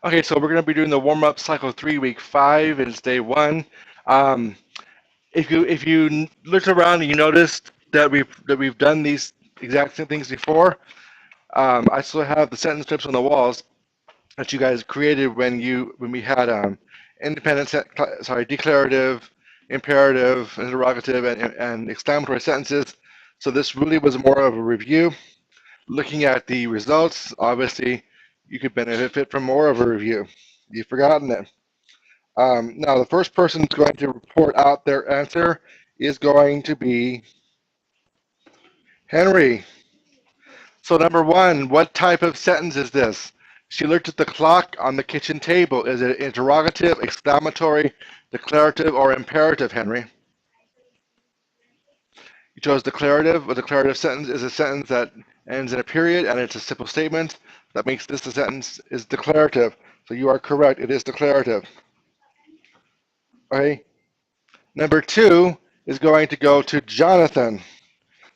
Okay, so we're going to be doing the warm-up cycle 3, week 5. It's day 1. Um, if you looked around and you noticed that we've done these exact same things before, I still have the sentence clips on the walls that you guys created when we had independent declarative, imperative, interrogative, and exclamatory sentences. So this really was more of a review, looking at the results. Obviously, you could benefit from more of a review. You've forgotten it. Now, the first person who's going to report out their answer is going to be Henry. So, number 1, what type of sentence is this? She looked at the clock on the kitchen table. Is it interrogative, exclamatory, declarative, or imperative, Henry? You chose declarative. A declarative sentence is a sentence that ends in a period and it's a simple statement. That makes this a sentence is declarative. So you are correct. It is declarative. Okay. Number 2 is going to go to Jonathan.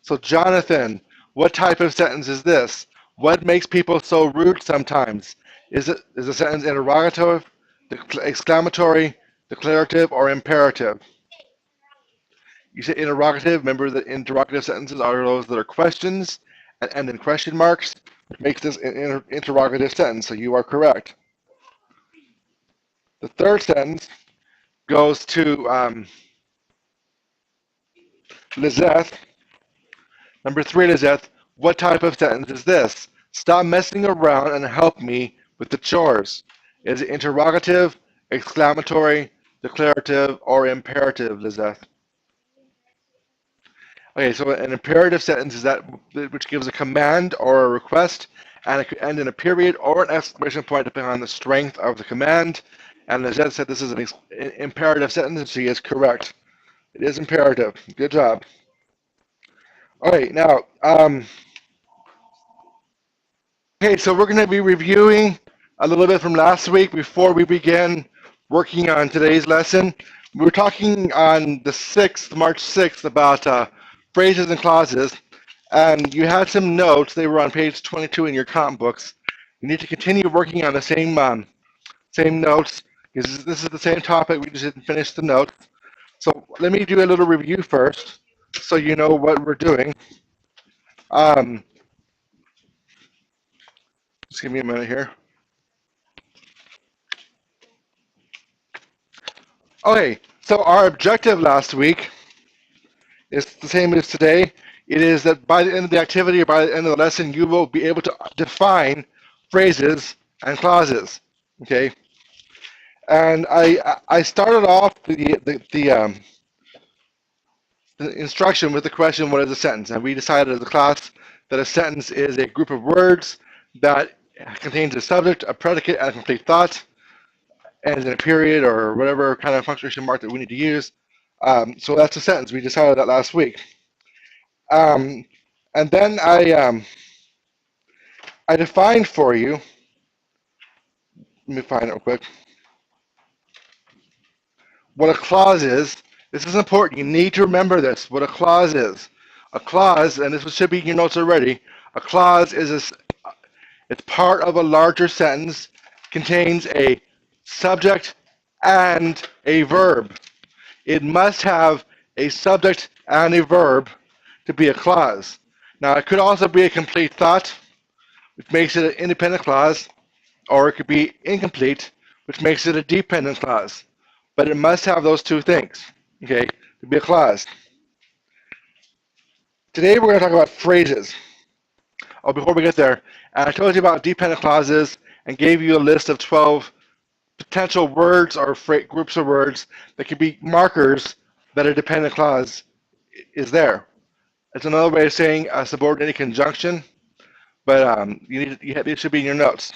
So Jonathan, what type of sentence is this? What makes people so rude sometimes? Is a sentence interrogative, exclamatory, declarative, or imperative? You say interrogative. Remember that interrogative sentences are those that are questions and end in question marks, which makes this an interrogative sentence. So you are correct. The third sentence goes to Lizeth. Number 3, Lizeth, what type of sentence is this? Stop messing around and help me with the chores. Is it interrogative, exclamatory, declarative, or imperative, Lizeth? Okay, so an imperative sentence is that which gives a command or a request, and it could end in a period or an exclamation point depending on the strength of the command. And Lizeth said this is an imperative sentence, and she is correct. It is imperative. Good job. All right, now, okay, so we're going to be reviewing a little bit from last week before we begin working on today's lesson. We were talking on the 6th, March 6th, about phrases and clauses, and you had some notes. They were on page 22 in your comp books. You need to continue working on the same notes, because this is the same topic. We just didn't finish the notes. So let me do a little review first, so you know what we're doing. Um, just give me a minute here. Okay, so our objective last week is the same as today. It is that by the end of the activity or by the end of the lesson, you will be able to define phrases and clauses. Okay, and I started off the instruction with the question, "What is a sentence?" And we decided as a class that a sentence is a group of words that contains a subject, a predicate, and a complete thought, and in a period or whatever kind of punctuation mark that we need to use. So that's a sentence. We decided that last week. Um, and then I defined for you, let me find it real quick, what a clause is. This is important. You need to remember this, what a clause is. A clause, and this should be in your notes already, a clause it's part of a larger sentence, contains a subject and a verb. It must have a subject and a verb to be a clause. Now, it could also be a complete thought, which makes it an independent clause, or it could be incomplete, which makes it a dependent clause. But it must have those two things, okay, to be a clause. Today we're going to talk about phrases. Oh, before we get there, I told you about dependent clauses and gave you a list of 12 potential words or groups of words that could be markers that a dependent clause is there. It's another way of saying a subordinated conjunction, but it should be in your notes.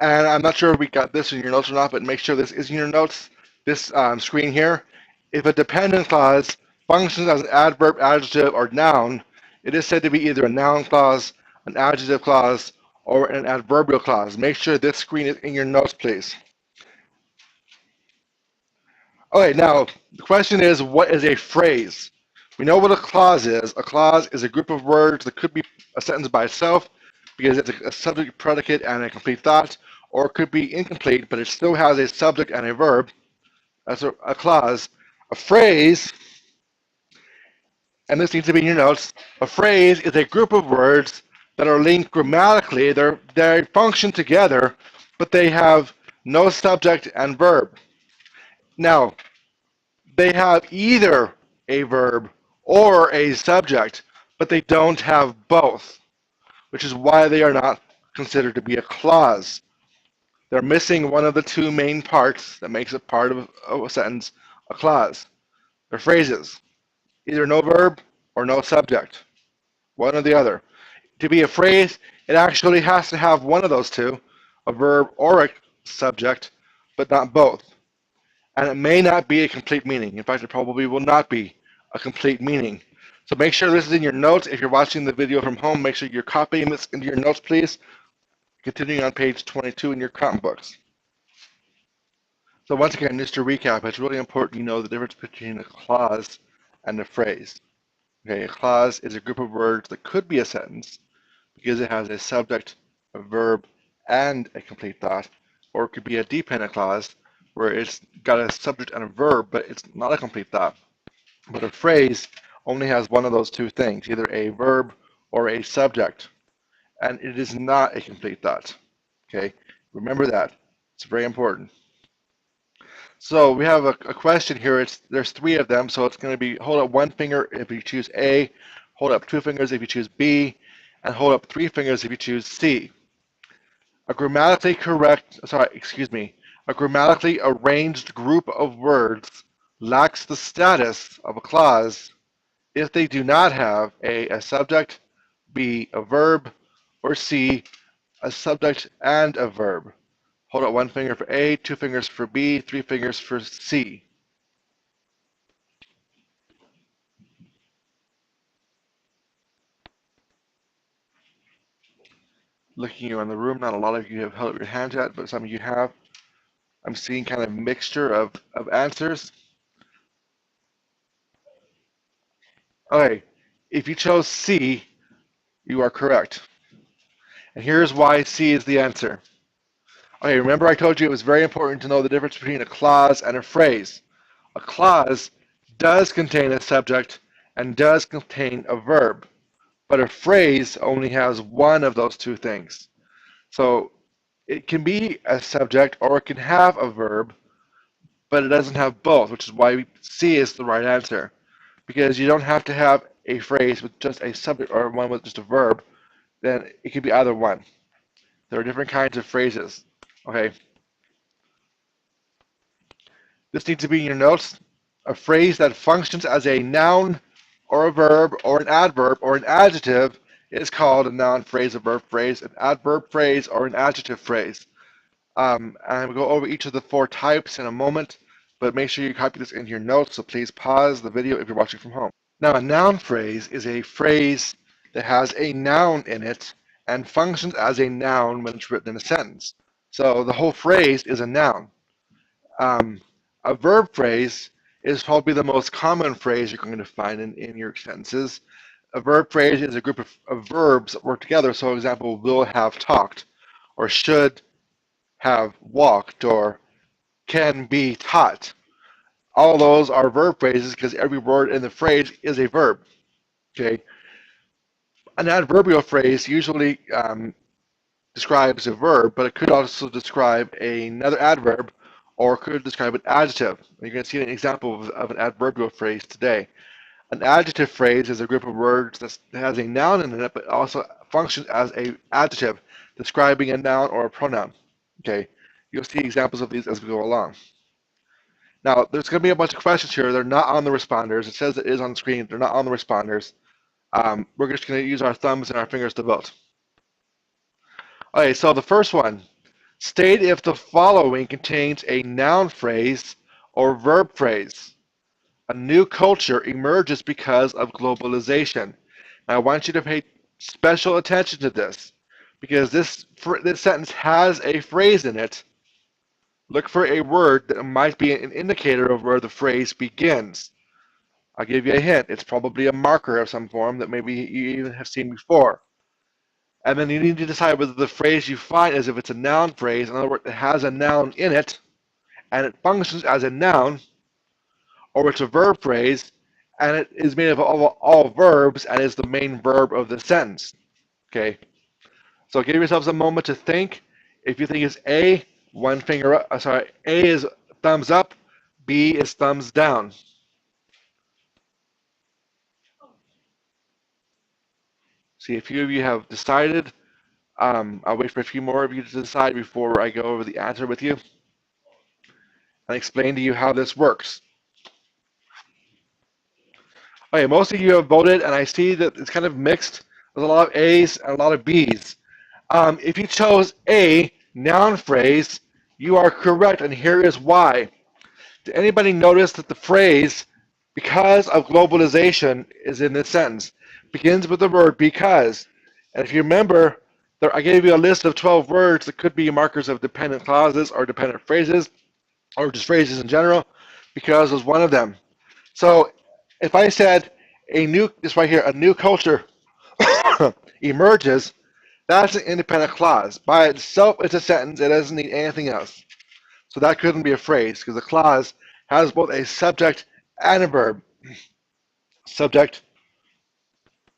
And I'm not sure if we got this in your notes or not, but make sure this is in your notes, this screen here. If a dependent clause functions as an adverb, adjective, or noun, it is said to be either a noun clause, an adjective clause, or an adverbial clause. Make sure this screen is in your notes, please. Okay, now the question is, what is a phrase? We know what a clause is. A clause is a group of words that could be a sentence by itself, because it's a subject, predicate, and a complete thought, or it could be incomplete, but it still has a subject and a verb. That's a clause. A phrase, and this needs to be in your notes, a phrase is a group of words that are linked grammatically. They function together, but they have no subject and verb. Now, they have either a verb or a subject, but they don't have both, which is why they are not considered to be a clause. They're missing one of the two main parts that makes it part of a sentence, a clause. They're phrases, either no verb or no subject, one or the other. To be a phrase, it actually has to have one of those two, a verb or a subject, but not both. And it may not be a complete meaning. In fact, it probably will not be a complete meaning. So make sure this is in your notes. If you're watching the video from home, make sure you're copying this into your notes, please. Continuing on page 22 in your cotton books. So once again, just to recap, it's really important you know the difference between a clause and a phrase. Okay, a clause is a group of words that could be a sentence because it has a subject, a verb, and a complete thought, or it could be a dependent clause where it's got a subject and a verb, but it's not a complete thought. But a phrase only has one of those two things, either a verb or a subject, and it is not a complete thought. Okay, remember that. It's very important. So we have a question here. There's three of them, so it's going to be hold up one finger if you choose A, hold up two fingers if you choose B, and hold up three fingers if you choose C. A grammatically arranged group of words lacks the status of a clause if they do not have a subject, B, a verb, or C, a subject and a verb. Hold out one finger for A, two fingers for B, three fingers for C. Looking around the room, not a lot of you have held up your hands yet, but some of you have. I'm seeing kind of a mixture of answers. Okay, if you chose C, you are correct. And here's why C is the answer. Okay, remember I told you it was very important to know the difference between a clause and a phrase. A clause does contain a subject and does contain a verb, but a phrase only has one of those two things. So it can be a subject or it can have a verb, but it doesn't have both, which is why C is the right answer. Because you don't have to have a phrase with just a subject or one with just a verb, then it could be either one. There are different kinds of phrases. Okay. This needs to be in your notes. A phrase that functions as a noun or a verb or an adverb or an adjective is called a noun phrase, a verb phrase, an adverb phrase, or an adjective phrase. And we'll go over each of the four types in a moment, but make sure you copy this into your notes, so please pause the video if you're watching from home. Now, a noun phrase is a phrase that has a noun in it and functions as a noun when it's written in a sentence. So the whole phrase is a noun. A verb phrase is probably the most common phrase you're going to find in your sentences. A verb phrase is a group of verbs that work together. So, for example, will have talked, or should have walked, or can be taught. All of those are verb phrases because every word in the phrase is a verb. Okay. An adverbial phrase usually describes a verb, but it could also describe another adverb or could describe an adjective. You're going to see an example of an adverbial phrase today. An adjective phrase is a group of words that has a noun in it, but also functions as an adjective, describing a noun or a pronoun. Okay, you'll see examples of these as we go along. Now, there's going to be a bunch of questions here. They're not on the responders. It says it is on the screen. They're not on the responders. We're just going to use our thumbs and our fingers to vote. Okay, so the first one. State if the following contains a noun phrase or verb phrase. A new culture emerges because of globalization. Now, I want you to pay special attention to this because this sentence has a phrase in it. Look for a word that might be an indicator of where the phrase begins. I'll give you a hint. It's probably a marker of some form that maybe you even have seen before. And then you need to decide whether the phrase you find is if it's a noun phrase, in other words, it has a noun in it, and it functions as a noun, or it's a verb phrase, and it is made of all verbs and is the main verb of the sentence. Okay, so give yourselves a moment to think. If you think it's A, one finger up. Sorry, A is thumbs up, B is thumbs down. See, a few of you have decided. I'll wait for a few more of you to decide before I go over the answer with you and explain to you how this works. Okay, most of you have voted, and I see that it's kind of mixed. There's a lot of A's and a lot of B's. If you chose A, noun phrase, you are correct, and here is why. Did anybody notice that the phrase, because of globalization, is in this sentence? Begins with the word because. And if you remember, I gave you a list of 12 words that could be markers of dependent clauses or dependent phrases, or just phrases in general. Because was one of them. So if I said this right here, a new culture emerges, that's an independent clause. By itself, it's a sentence. It doesn't need anything else. So that couldn't be a phrase because a clause has both a subject and a verb. Subject,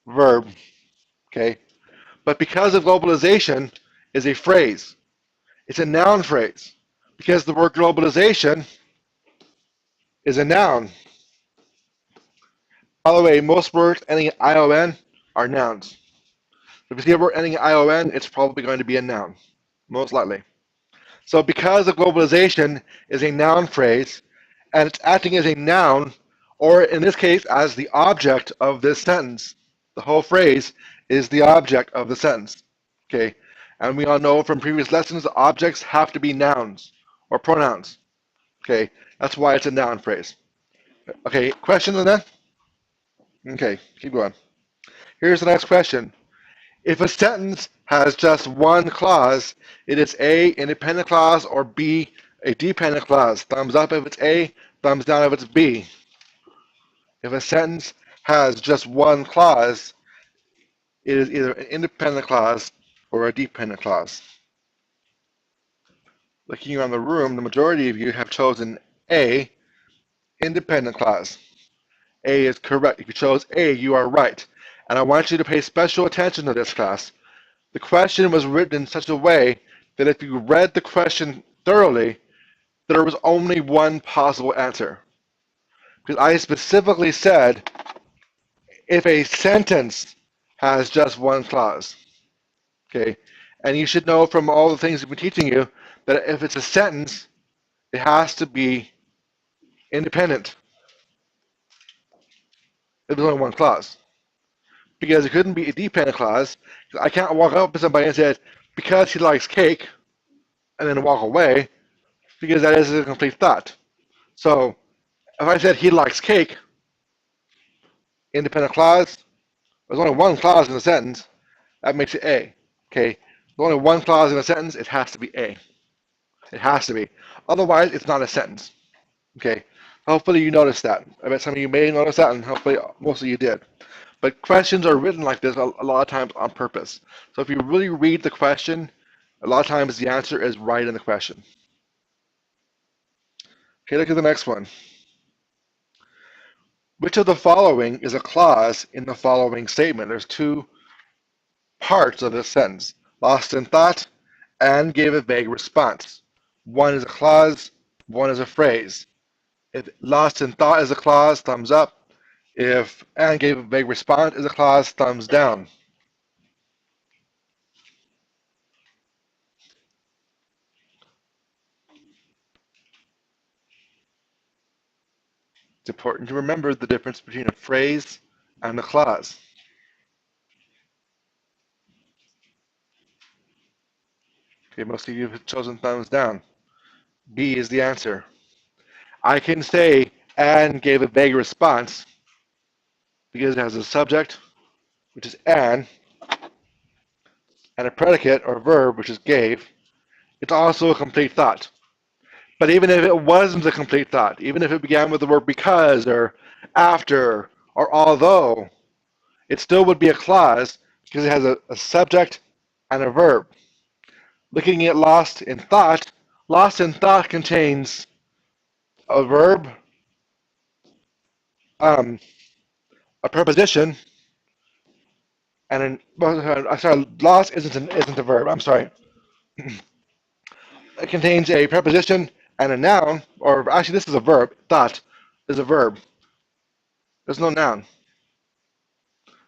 verb, okay? But because of globalization is a phrase. It's a noun phrase. Because the word globalization is a noun. By the way, most words ending in ION are nouns. If you see a word ending in ION, it's probably going to be a noun, most likely. So because of globalization is a noun phrase, and it's acting as a noun, or in this case, as the object of this sentence. The whole phrase is the object of the sentence. Okay, and we all know from previous lessons, the objects have to be nouns or pronouns. Okay, that's why it's a noun phrase. Okay, questions on that? Okay, keep going. Here's the next question. If a sentence has just one clause, it is A, independent clause, or B, a dependent clause. Thumbs up if it's A, thumbs down if it's B. If a sentence has just one clause, it is either an independent clause or a dependent clause. Looking around the room, the majority of you have chosen A, independent clause. A is correct. If you chose A, you are right. And I want you to pay special attention to this class. The question was written in such a way that if you read the question thoroughly, there was only one possible answer. Because I specifically said if a sentence has just one clause. Okay? And you should know from all the things I've been teaching you that if it's a sentence, it has to be independent if there's only one clause. Because it couldn't be a dependent clause. I can't walk up to somebody and say, because he likes cake, and then walk away, because that is a complete thought. So if I said he likes cake, independent clause, there's only one clause in the sentence, that makes it A. Okay? There's only one clause in a sentence, it has to be A. It has to be. Otherwise, it's not a sentence. Okay? Hopefully you noticed that. I bet some of you may notice that, and hopefully most of you did. But questions are written like this a lot of times on purpose. So if you really read the question, a lot of times the answer is right in the question. Okay, look at the next one. Which of the following is a clause in the following statement? There's two parts of this sentence. Lost in thought and gave a vague response. One is a clause, one is a phrase. If lost in thought is a clause, thumbs up. If and gave a vague response is a clause, thumbs down. It's important to remember the difference between a phrase and a clause. Okay, most of you have chosen thumbs down. B is the answer. I can say and gave a vague response because it has a subject, which is and a predicate or verb, which is gave. It's also a complete thought. But even if it wasn't a complete thought, even if it began with the word because or after or although, it still would be a clause because it has a subject and a verb. Looking at lost in thought contains a verb, um, a preposition, and sorry, lost isn't a verb. I'm sorry. It contains a preposition and a noun, or actually this is a verb. Thought is a verb. There's no noun.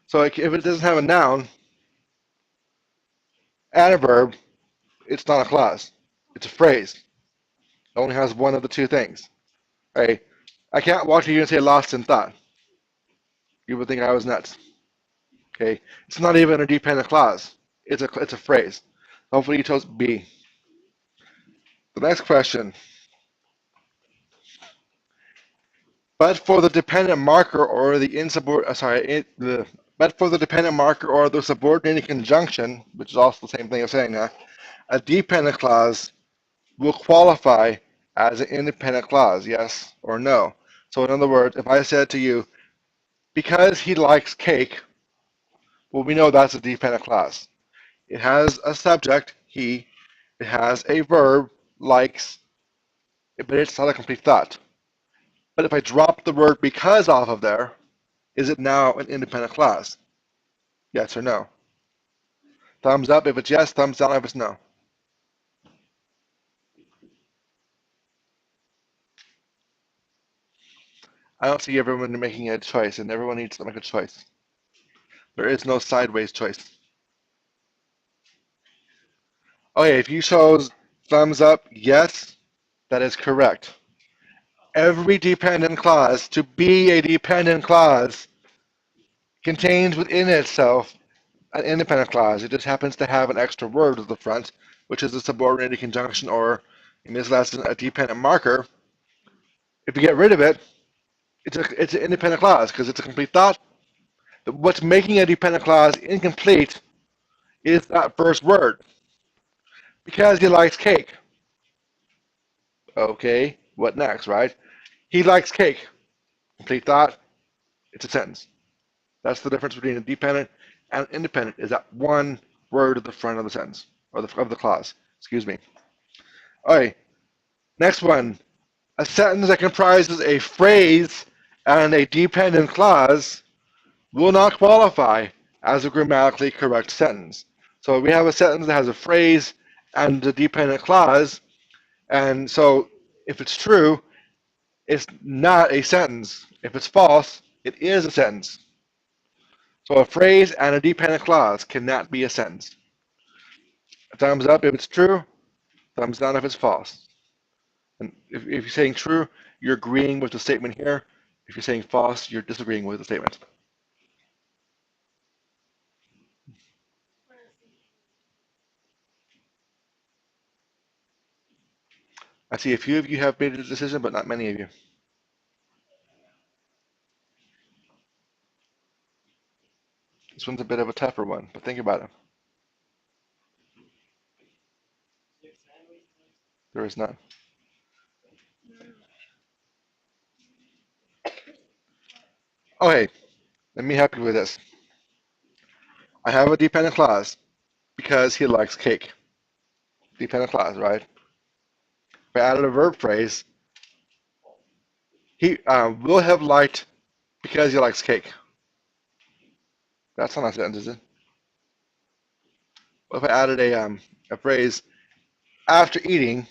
So if it doesn't have a noun and a verb, it's not a clause. It's a phrase. It only has one of the two things. Right? I can't walk to you and say lost in thought. You would think I was nuts. Okay? It's not even a dependent clause. It's a phrase. Hopefully you chose B. The next question. But for the dependent marker or the but for the dependent marker or the subordinated conjunction, which is also the same thing as saying that, a dependent clause will qualify as an independent clause, yes or no. So in other words, if I said to you, because he likes cake, well, we know that's a dependent clause. It has a subject, he, it has a verb, likes, but it's not a complete thought. But if I drop the word because off of there, is it now an independent clause? Yes or no? Thumbs up if it's yes, thumbs down if it's no. I don't see everyone making a choice, and everyone needs to make a choice. There is no sideways choice. Okay, if you chose thumbs up, yes, that is correct. Every dependent clause, to be a dependent clause, contains within itself an independent clause. It just happens to have an extra word at the front, which is a subordinated conjunction, or in this lesson, a dependent marker. If you get rid of it, it's an independent clause because it's a complete thought. What's making a dependent clause incomplete is that first word. Because he likes cake. Okay, what next, right? He likes cake. Complete thought, it's a sentence. That's the difference between a dependent and independent, is that one word at the front of the sentence, or of the clause. Excuse me. All right, next one. A sentence that comprises a phrase and a dependent clause will not qualify as a grammatically correct sentence. So we have a sentence that has a phrase and a dependent clause, and so if it's true, it's not a sentence. If it's false, it is a sentence. So a phrase and a dependent clause cannot be a sentence. Thumbs up if it's true, thumbs down if it's false. And if you're saying true, you're agreeing with the statement here. If you're saying false, you're disagreeing with the statement. I see a few of you have made a decision, but not many of you. This one's a bit of a tougher one, but think about it. There is none. Okay, let me help you with this. I have a dependent clause because he likes cake. Dependent clause, right? If I added a verb phrase, he will have liked because he likes cake. That's not a sentence, is it? What if I added a phrase after eating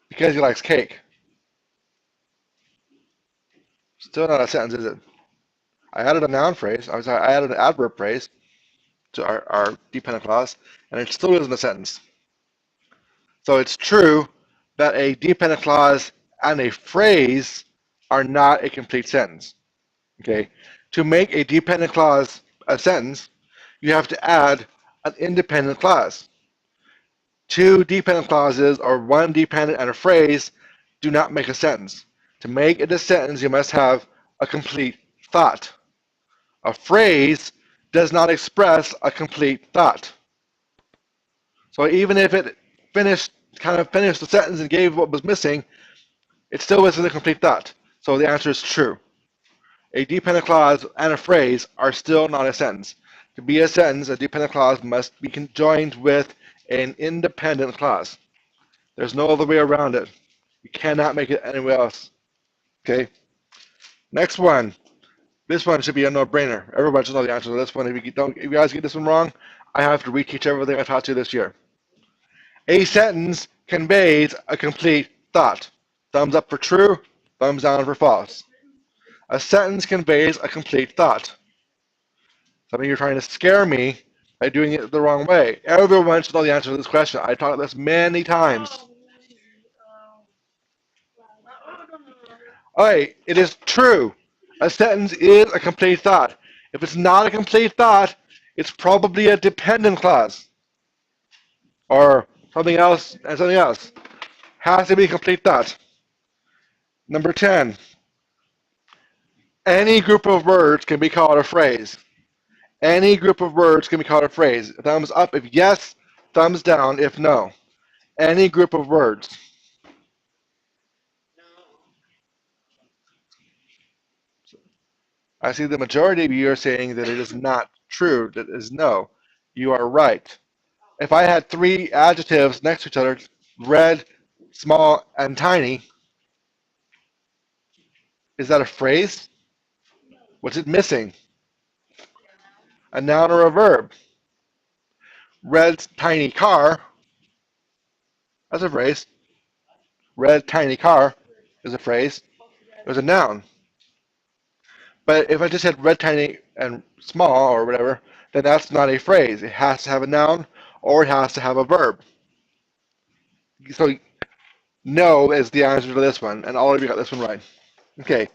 because he likes cake? Still not a sentence, is it? I added a noun phrase. I added an adverb phrase to our dependent clause, and it still isn't a sentence. So it's true that a dependent clause and a phrase are not a complete sentence. Okay? To make a dependent clause a sentence, you have to add an independent clause. Two dependent clauses or one dependent and a phrase do not make a sentence. To make it a sentence, you must have a complete thought. A phrase does not express a complete thought. So even if it kind of finished the sentence and gave what was missing, it still wasn't a complete thought. So the answer is true. A dependent clause and a phrase are still not a sentence. To be a sentence, a dependent clause must be conjoined with an independent clause. There's no other way around it. You cannot make it anywhere else. Okay? Next one. This one should be a no-brainer. Everybody should know the answer to this one. If you guys get this one wrong, I have to reteach everything I taught you this year. A sentence conveys a complete thought. Thumbs up for true, thumbs down for false. A sentence conveys a complete thought. Some of you are trying to scare me by doing it the wrong way. Everyone should know the answer to this question. I taught this many times. All right, it is true. A sentence is a complete thought. If it's not a complete thought, it's probably a dependent clause or something else and something else. Has to be a complete thought. Number 10. Any group of words can be called a phrase. Any group of words can be called a phrase. Thumbs up if yes, thumbs down if no. Any group of words. I see the majority of you are saying that it is not true, that is no. You are right. If I had three adjectives next to each other, red, small, and tiny, is that a phrase? What's it missing? A noun or a verb? Red, tiny car, that's a phrase. Red, tiny car is a phrase. There's a noun. But if I just had red, tiny, and small, or whatever, then that's not a phrase. It has to have a noun, or it has to have a verb. So no is the answer to this one, and all of you got this one right. Okay.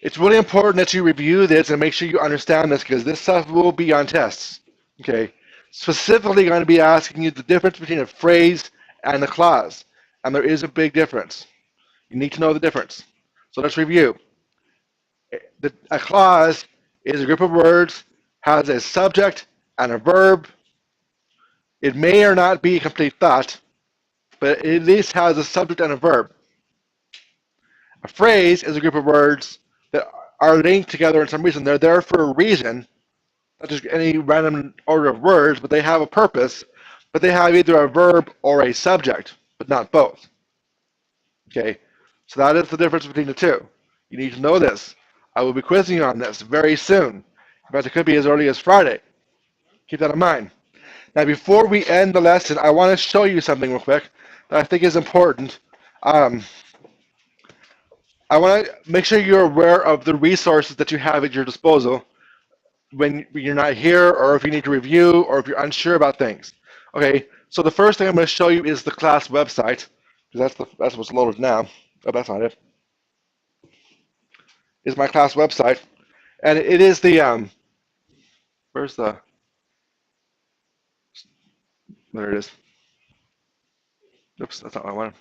It's really important that you review this and make sure you understand this because this stuff will be on tests. Okay. Specifically going to be asking you the difference between a phrase and a clause. And there is a big difference. You need to know the difference. So let's review. A clause is a group of words, has a subject and a verb. It may or not be a complete thought, but it at least has a subject and a verb. A phrase is a group of words that are linked together in some reason. They're there for a reason, not just any random order of words, but they have a purpose, but they have either a verb or a subject, but not both. Okay, so that is the difference between the two. You need to know this. I will be quizzing you on this very soon. In fact, it could be as early as Friday. Keep that in mind. Now, before we end the lesson, I want to show you something real quick that I think is important. I want to make sure you're aware of the resources that you have at your disposal when you're not here, or if you need to review, or if you're unsure about things. Okay, so the first thing I'm going to show you is the class website, because that's what's loaded now. Oh, that's not it. Is my class website, and it is the where's the there it is. Oops, that's not what I wanted.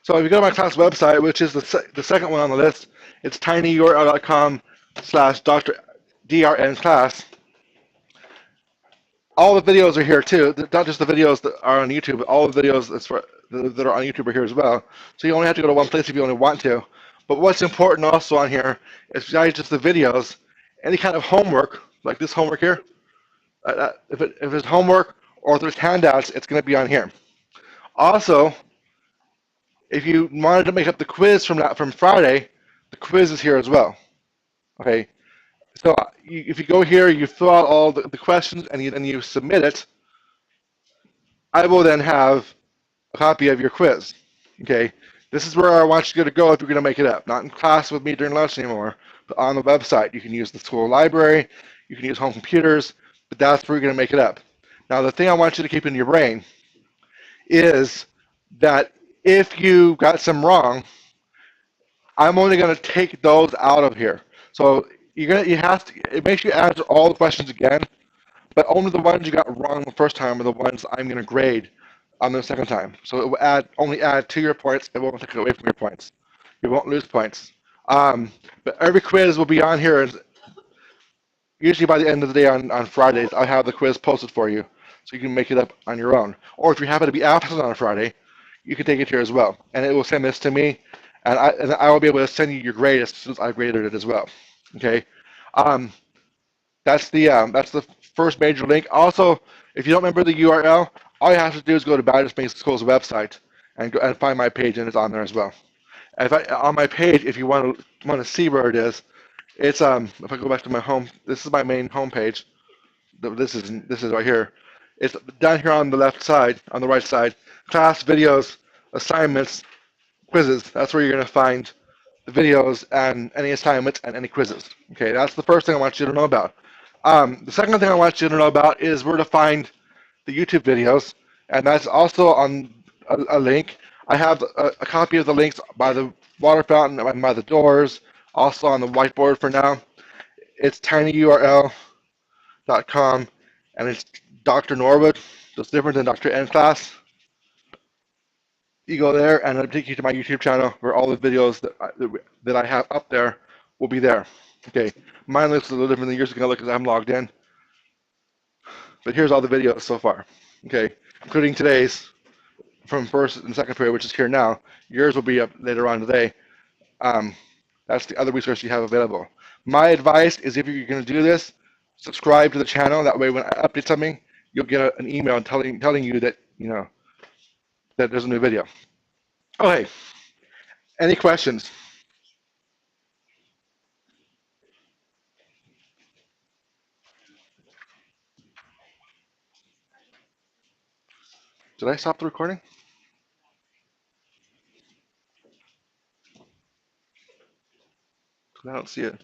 So if you go to my class website, which is the second one on the list, it's tinyurl.com/drn class. All the videos are here too, not just the videos that are on YouTube, but all the videos that are on YouTube are here as well. So you only have to go to one place if you only want to. But what's important also on here is besides just the videos, any kind of homework, like this homework here, if it's homework or if there's handouts, it's going to be on here. Also, if you wanted to make up the quiz from Friday, the quiz is here as well. Okay, so if you go here, you fill out all the questions and you submit it. I will then have a copy of your quiz. Okay, this is where I want you to go if you're going to make it up. Not in class with me during lunch anymore, but on the website. You can use the school library, you can use home computers, but that's where you're going to make it up. Now, the thing I want you to keep in your brain is that if you got some wrong, I'm only going to take those out of here. So it makes you answer all the questions again, but only the ones you got wrong the first time are the ones I'm going to grade on the second time. So it will only add to your points. It won't take away from your points. You won't lose points. But every quiz will be on here. And usually by the end of the day on Fridays, I have the quiz posted for you, so you can make it up on your own. Or if you happen to be absent on a Friday, you can take it here as well. And it will send this to me, and I will be able to send you your grade as soon as I've graded it as well. Okay. That's the first major link. Also, if you don't remember the URL, all you have to do is go to Baptist Basic School's website and find my page, and it's on there as well. On my page, if you want to see where it is, it's if I go back to my home, this is my main home page. This is right here. It's down here on the left side, on the right side. Class videos, assignments, quizzes. That's where you're going to find the videos and any assignments and any quizzes. Okay, that's the first thing I want you to know about. The second thing I want you to know about is where to find the YouTube videos, and that's also on a link. I have a copy of the links by the water fountain and by the doors, also on the whiteboard for now. It's tinyurl.com, and it's Dr. Norwood, so it's different than Dr. N class. You go there, and it'll take you to my YouTube channel where all the videos that I have up there will be there. Okay, mine looks a little different than yours because I'm logged in, but here's all the videos so far. Okay, including today's from first and second period, which is here now. Yours will be up later on today. Um, that's the other resource you have available. My advice is if you're going to do this, subscribe to the channel. That way, when I update something, you'll get an email telling you that that there's a new video. Okay. Any questions? Did I stop the recording? I don't see it.